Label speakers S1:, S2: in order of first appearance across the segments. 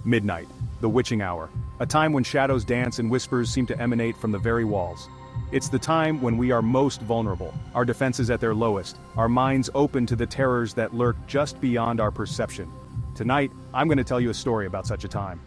S1: Midnight, the witching hour, a time when shadows dance and whispers seem to emanate from the very walls. It's the time when we are most vulnerable, our defenses at their lowest, our minds open to the terrors that lurk just beyond our perception. Tonight, I'm going to tell you a story about such a time.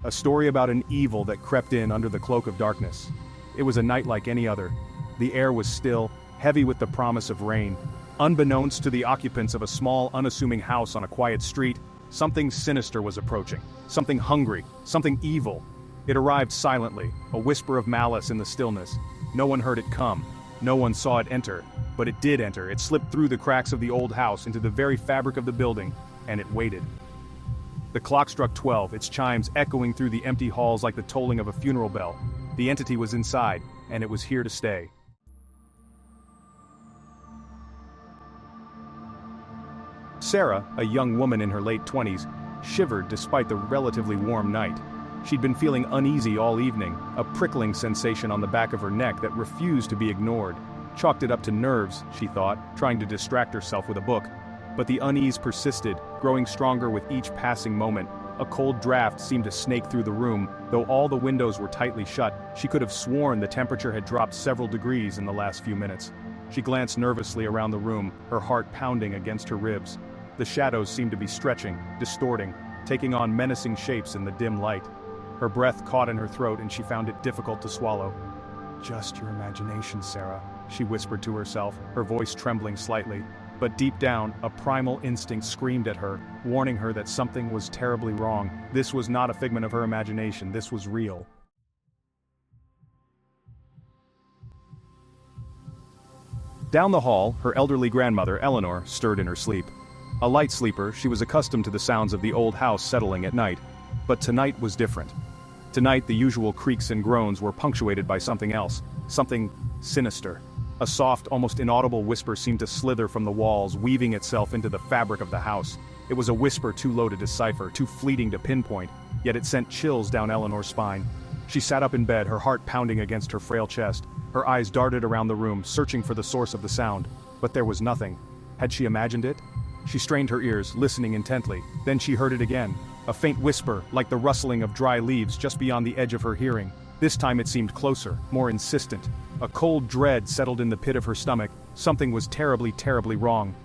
S1: A story about an evil that crept in under the cloak of darkness. It was a night like any other. The air was still, heavy with the promise of rain. Unbeknownst to the occupants of a small, unassuming house on a quiet street, something sinister was approaching. Something hungry, something evil. It arrived silently, a whisper of malice in the stillness. No one heard it come. No one saw it enter. But it did enter. It slipped through the cracks of the old house into the very fabric of the building, and it waited. The clock struck 12, its chimes echoing through the empty halls like the tolling of a funeral bell. The entity was inside, and it was here to stay. Sarah, a young woman in her late 20s, shivered despite the relatively warm night. She'd been feeling uneasy all evening, a prickling sensation on the back of her neck that refused to be ignored. Chalked it up to nerves, she thought, trying to distract herself with a book. But the unease persisted, growing stronger with each passing moment. A cold draft seemed to snake through the room. Though all the windows were tightly shut, she could have sworn the temperature had dropped several degrees in the last few minutes. She glanced nervously around the room, her heart pounding against her ribs. The shadows seemed to be stretching, distorting, taking on menacing shapes in the dim light. Her breath caught in her throat and she found it difficult to swallow. "Just your imagination, Sarah," she whispered to herself, her voice trembling slightly. But deep down, a primal instinct screamed at her, warning her that something was terribly wrong. This was not a figment of her imagination, this was real. Down the hall, her elderly grandmother, Eleanor, stirred in her sleep. A light sleeper, she was accustomed to the sounds of the old house settling at night. But tonight was different. Tonight the usual creaks and groans were punctuated by something else, something sinister. A soft, almost inaudible whisper seemed to slither from the walls, weaving itself into the fabric of the house. It was a whisper too low to decipher, too fleeting to pinpoint, yet it sent chills down Eleanor's spine. She sat up in bed, her heart pounding against her frail chest. Her eyes darted around the room, searching for the source of the sound. But there was nothing. Had she imagined it? She strained her ears, listening intently. Then she heard it again. A faint whisper, like the rustling of dry leaves just beyond the edge of her hearing. This time it seemed closer, more insistent. A cold dread settled in the pit of her stomach. Something was terribly, terribly wrong.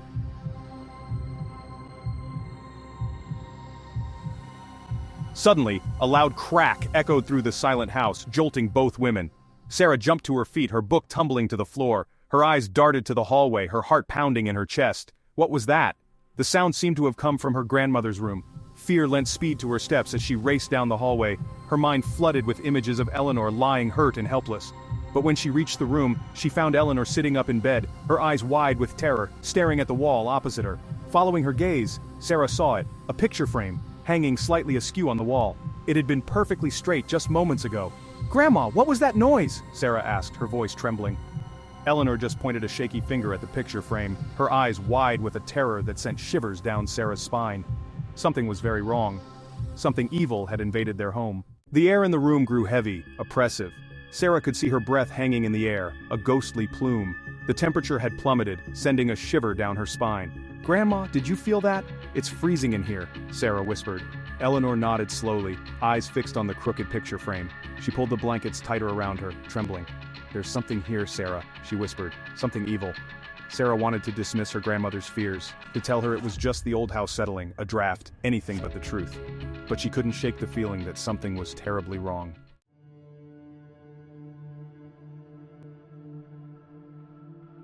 S1: Suddenly, a loud crack echoed through the silent house, jolting both women. Sarah jumped to her feet, her book tumbling to the floor. Her eyes darted to the hallway, her heart pounding in her chest. What was that? The sound seemed to have come from her grandmother's room. Fear lent speed to her steps as she raced down the hallway, her mind flooded with images of Eleanor lying hurt and helpless. But when she reached the room, she found Eleanor sitting up in bed, her eyes wide with terror, staring at the wall opposite her. Following her gaze, Sarah saw it, a picture frame, hanging slightly askew on the wall. It had been perfectly straight just moments ago. "Grandma, what was that noise?" Sarah asked, her voice trembling. Eleanor just pointed a shaky finger at the picture frame, her eyes wide with a terror that sent shivers down Sarah's spine. Something was very wrong. Something evil had invaded their home. The air in the room grew heavy, oppressive. Sarah could see her breath hanging in the air, a ghostly plume. The temperature had plummeted, sending a shiver down her spine. "Grandma, did you feel that? It's freezing in here," Sarah whispered. Eleanor nodded slowly, eyes fixed on the crooked picture frame. She pulled the blankets tighter around her, trembling. "There's something here, Sarah," she whispered. "Something evil." Sarah wanted to dismiss her grandmother's fears, to tell her it was just the old house settling, a draft, anything but the truth. But she couldn't shake the feeling that something was terribly wrong.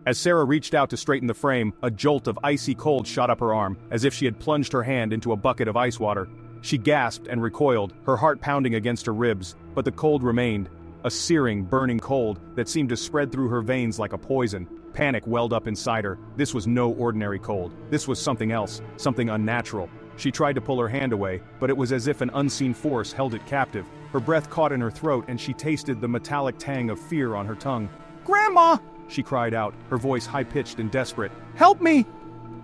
S1: As Sarah reached out to straighten the frame, a jolt of icy cold shot up her arm, as if she had plunged her hand into a bucket of ice water. She gasped and recoiled, her heart pounding against her ribs, but the cold remained. A searing, burning cold that seemed to spread through her veins like a poison. Panic welled up inside her. This was no ordinary cold. This was something else, something unnatural. She tried to pull her hand away, but it was as if an unseen force held it captive. Her breath caught in her throat and she tasted the metallic tang of fear on her tongue. "Grandma!" she cried out, her voice high-pitched and desperate. "Help me!"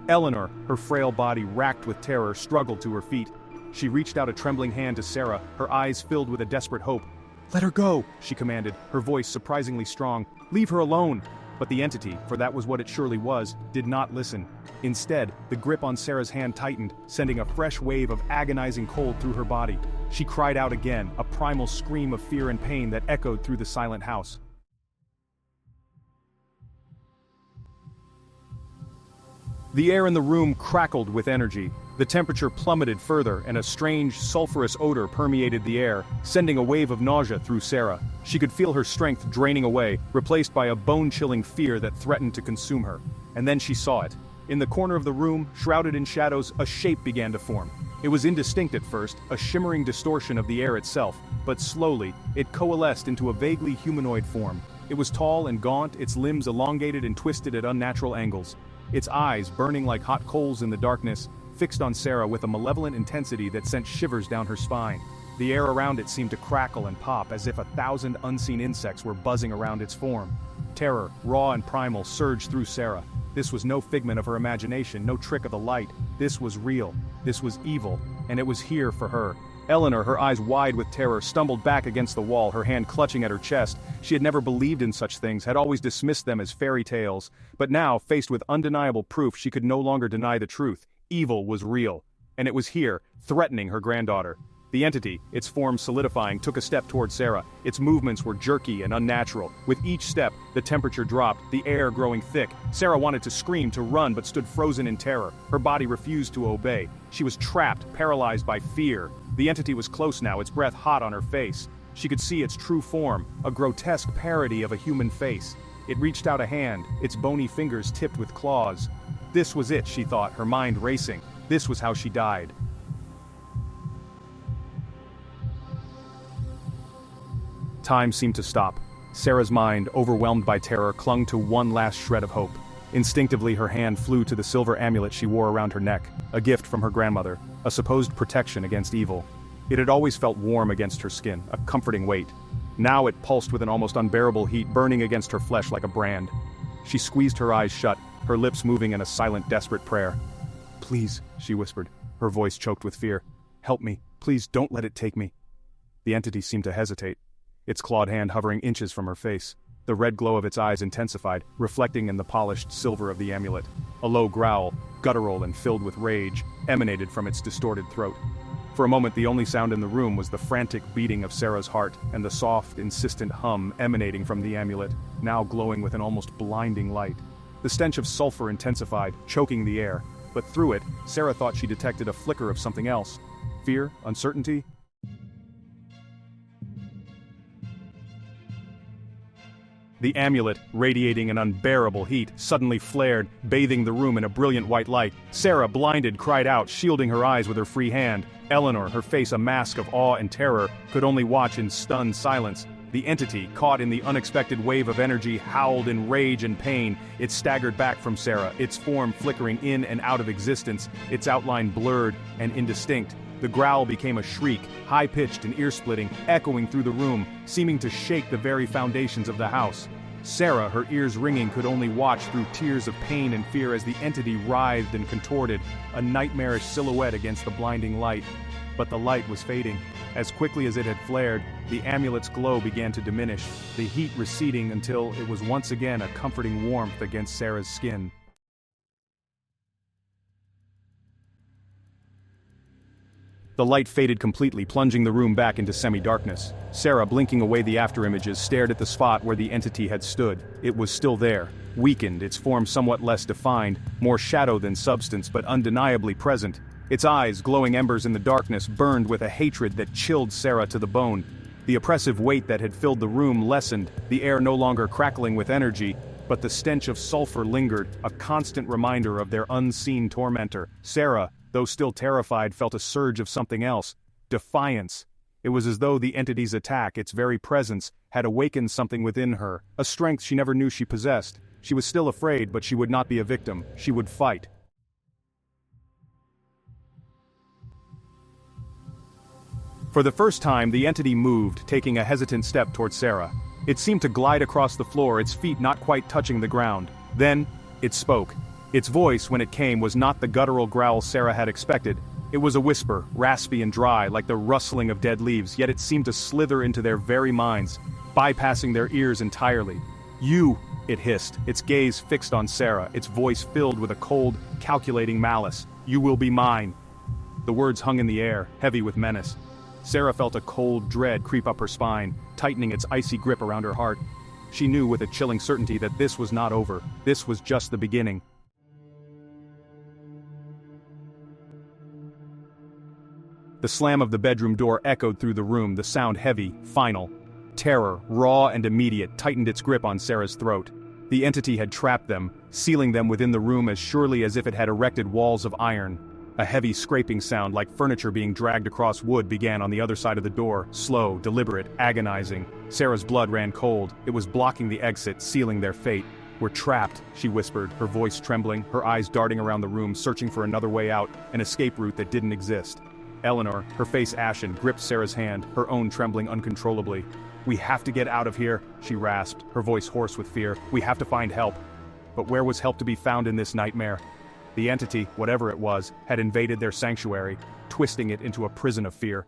S1: Eleanor, her frail body racked with terror, struggled to her feet. She reached out a trembling hand to Sarah, her eyes filled with a desperate hope. "Let her go," she commanded, her voice surprisingly strong. "Leave her alone." But the entity, for that was what it surely was, did not listen. Instead, the grip on Sarah's hand tightened, sending a fresh wave of agonizing cold through her body. She cried out again, a primal scream of fear and pain that echoed through the silent house. The air in the room crackled with energy. The temperature plummeted further, and a strange, sulfurous odor permeated the air, sending a wave of nausea through Sarah. She could feel her strength draining away, replaced by a bone-chilling fear that threatened to consume her. And then she saw it. In the corner of the room, shrouded in shadows, a shape began to form. It was indistinct at first, a shimmering distortion of the air itself, but slowly, it coalesced into a vaguely humanoid form. It was tall and gaunt, its limbs elongated and twisted at unnatural angles. Its eyes, burning like hot coals in the darkness, fixed on Sarah with a malevolent intensity that sent shivers down her spine. The air around it seemed to crackle and pop as if 1,000 unseen insects were buzzing around its form. Terror, raw and primal, surged through Sarah. This was no figment of her imagination, no trick of the light. This was real. This was evil, and it was here for her. Eleanor, her eyes wide with terror, stumbled back against the wall, her hand clutching at her chest. She had never believed in such things, had always dismissed them as fairy tales. But now, faced with undeniable proof, she could no longer deny the truth. Evil was real. And it was here, threatening her granddaughter. The entity, its form solidifying, took a step toward Sarah. Its movements were jerky and unnatural. With each step, the temperature dropped, the air growing thick. Sarah wanted to scream, to run, but stood frozen in terror. Her body refused to obey. She was trapped, paralyzed by fear. The entity was close now, its breath hot on her face. She could see its true form, a grotesque parody of a human face. It reached out a hand, its bony fingers tipped with claws. This was it, she thought, her mind racing. This was how she died. Time seemed to stop. Sarah's mind, overwhelmed by terror, clung to one last shred of hope. Instinctively, her hand flew to the silver amulet she wore around her neck, a gift from her grandmother, a supposed protection against evil. It had always felt warm against her skin, a comforting weight. Now it pulsed with an almost unbearable heat, burning against her flesh like a brand. She squeezed her eyes shut, her lips moving in a silent, desperate prayer. "Please," she whispered, her voice choked with fear. "Help me. Please don't let it take me." The entity seemed to hesitate, its clawed hand hovering inches from her face. The red glow of its eyes intensified, reflecting in the polished silver of the amulet. A low growl, guttural and filled with rage, emanated from its distorted throat. For a moment, the only sound in the room was the frantic beating of Sarah's heart and the soft, insistent hum emanating from the amulet, now glowing with an almost blinding light. The stench of sulfur intensified, choking the air, but through it, Sarah thought she detected a flicker of something else. Fear, uncertainty. The amulet, radiating an unbearable heat, suddenly flared, bathing the room in a brilliant white light. Sarah, blinded, cried out, shielding her eyes with her free hand. Eleanor, her face a mask of awe and terror, could only watch in stunned silence. The entity, caught in the unexpected wave of energy, howled in rage and pain. It staggered back from Sarah, its form flickering in and out of existence, its outline blurred and indistinct. The growl became a shriek, high-pitched and ear-splitting, echoing through the room, seeming to shake the very foundations of the house. Sarah, her ears ringing, could only watch through tears of pain and fear as the entity writhed and contorted, a nightmarish silhouette against the blinding light. But the light was fading. As quickly as it had flared, the amulet's glow began to diminish, the heat receding until it was once again a comforting warmth against Sarah's skin. The light faded completely, plunging the room back into semi-darkness. Sarah, blinking away the afterimages, stared at the spot where the entity had stood. It was still there, weakened, its form somewhat less defined, more shadow than substance, but undeniably present. Its eyes, glowing embers in the darkness, burned with a hatred that chilled Sarah to the bone. The oppressive weight that had filled the room lessened, the air no longer crackling with energy, but the stench of sulfur lingered, a constant reminder of their unseen tormentor. Sarah, though still terrified, felt a surge of something else. Defiance. It was as though the entity's attack, its very presence, had awakened something within her, a strength she never knew she possessed. She was still afraid, but she would not be a victim. She would fight. For the first time, the entity moved, taking a hesitant step toward Sarah. It seemed to glide across the floor, its feet not quite touching the ground. Then, it spoke. Its voice, when it came, was not the guttural growl Sarah had expected. It was a whisper, raspy and dry, like the rustling of dead leaves, yet it seemed to slither into their very minds, bypassing their ears entirely. "You," it hissed, its gaze fixed on Sarah, its voice filled with a cold, calculating malice. "You will be mine." The words hung in the air, heavy with menace. Sarah felt a cold dread creep up her spine, tightening its icy grip around her heart. She knew with a chilling certainty that this was not over, this was just the beginning. The slam of the bedroom door echoed through the room, the sound heavy, final. Terror, raw and immediate, tightened its grip on Sarah's throat. The entity had trapped them, sealing them within the room as surely as if it had erected walls of iron. A heavy scraping sound like furniture being dragged across wood began on the other side of the door, slow, deliberate, agonizing. Sarah's blood ran cold. It was blocking the exit, sealing their fate. "We're trapped," she whispered, her voice trembling, her eyes darting around the room, searching for another way out, an escape route that didn't exist. Eleanor, her face ashen, gripped Sarah's hand, her own trembling uncontrollably. "We have to get out of here," she rasped, her voice hoarse with fear. "We have to find help." But where was help to be found in this nightmare? The entity, whatever it was, had invaded their sanctuary, twisting it into a prison of fear.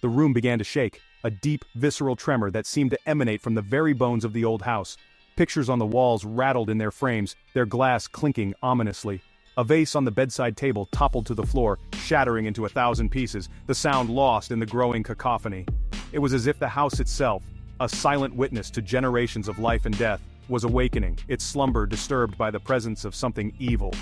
S1: The room began to shake, a deep, visceral tremor that seemed to emanate from the very bones of the old house. Pictures on the walls rattled in their frames, their glass clinking ominously. A vase on the bedside table toppled to the floor, shattering into 1,000 pieces, the sound lost in the growing cacophony. It was as if the house itself, a silent witness to generations of life and death, was awakening, its slumber disturbed by the presence of something evil.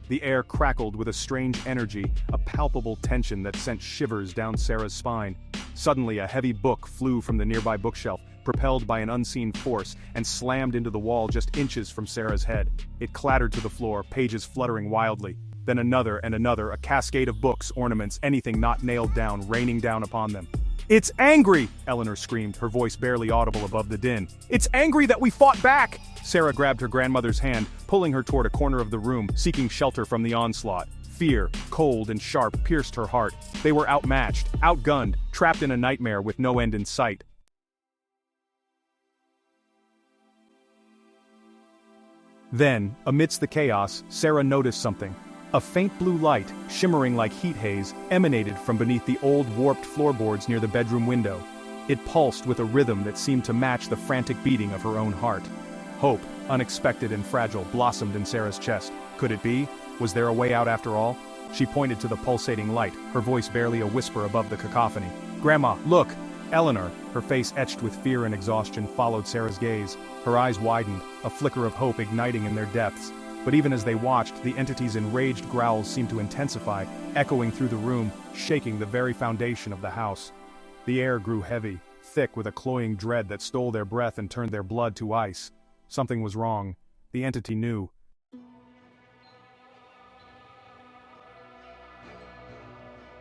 S1: The air crackled with a strange energy, a palpable tension that sent shivers down Sarah's spine. Suddenly a heavy book flew from the nearby bookshelf, propelled by an unseen force, and slammed into the wall just inches from Sarah's head. It clattered to the floor, pages fluttering wildly. Then another and another, a cascade of books, ornaments, anything not nailed down, raining down upon them. "It's angry!" Eleanor screamed, her voice barely audible above the din. "It's angry that we fought back!" Sarah grabbed her grandmother's hand, pulling her toward a corner of the room, seeking shelter from the onslaught. Fear, cold and sharp, pierced her heart. They were outmatched, outgunned, trapped in a nightmare with no end in sight. Then, amidst the chaos, Sarah noticed something. A faint blue light, shimmering like heat haze, emanated from beneath the old warped floorboards near the bedroom window. It pulsed with a rhythm that seemed to match the frantic beating of her own heart. Hope, unexpected and fragile, blossomed in Sarah's chest. Could it be? Was there a way out after all? She pointed to the pulsating light, her voice barely a whisper above the cacophony. "Grandma, look!" Eleanor, her face etched with fear and exhaustion, followed Sarah's gaze. Her eyes widened, a flicker of hope igniting in their depths. But even as they watched, the entity's enraged growls seemed to intensify, echoing through the room, shaking the very foundation of the house. The air grew heavy, thick with a cloying dread that stole their breath and turned their blood to ice. Something was wrong. The entity knew.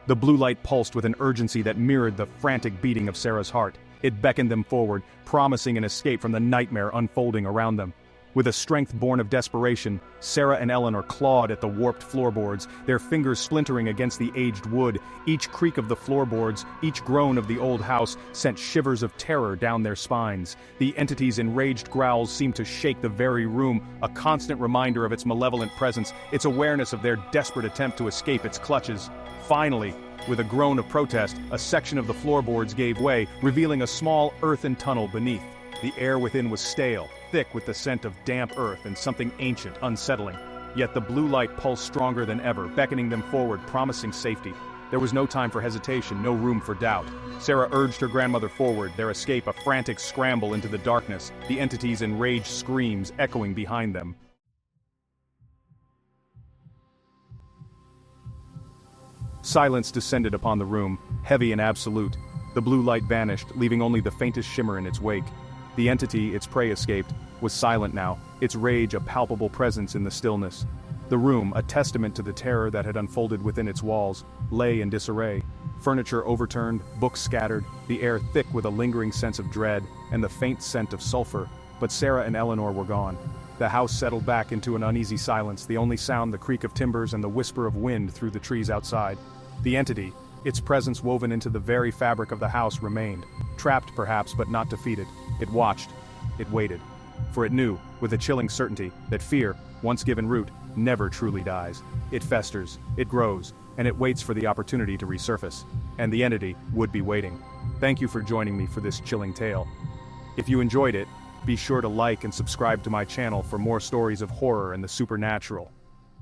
S1: The blue light pulsed with an urgency that mirrored the frantic beating of Sarah's heart. It beckoned them forward, promising an escape from the nightmare unfolding around them. With a strength born of desperation, Sarah and Eleanor clawed at the warped floorboards, their fingers splintering against the aged wood. Each creak of the floorboards, each groan of the old house, sent shivers of terror down their spines. The entity's enraged growls seemed to shake the very room, a constant reminder of its malevolent presence, its awareness of their desperate attempt to escape its clutches. Finally, with a groan of protest, a section of the floorboards gave way, revealing a small earthen tunnel beneath. The air within was stale, thick with the scent of damp earth and something ancient, unsettling. Yet the blue light pulsed stronger than ever, beckoning them forward, promising safety. There was no time for hesitation, no room for doubt. Sarah urged her grandmother forward, their escape a frantic scramble into the darkness, the entity's enraged screams echoing behind them. Silence descended upon the room, heavy and absolute. The blue light vanished, leaving only the faintest shimmer in its wake. The entity, its prey escaped, was silent now, its rage a palpable presence in the stillness. The room, a testament to the terror that had unfolded within its walls, lay in disarray. Furniture overturned, books scattered, the air thick with a lingering sense of dread, and the faint scent of sulfur. But Sarah and Eleanor were gone. The house settled back into an uneasy silence, the only sound the creak of timbers and the whisper of wind through the trees outside. The entity, its presence woven into the very fabric of the house, remained. Trapped perhaps, but not defeated. It watched. It waited. For it knew, with a chilling certainty, that fear, once given root, never truly dies. It festers, it grows, and it waits for the opportunity to resurface. And the entity would be waiting. Thank you for joining me for this chilling tale. If you enjoyed it, be sure to like and subscribe to my channel for more stories of horror and the supernatural.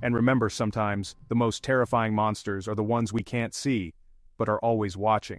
S1: And remember sometimes, the most terrifying monsters are the ones we can't see, but are always watching.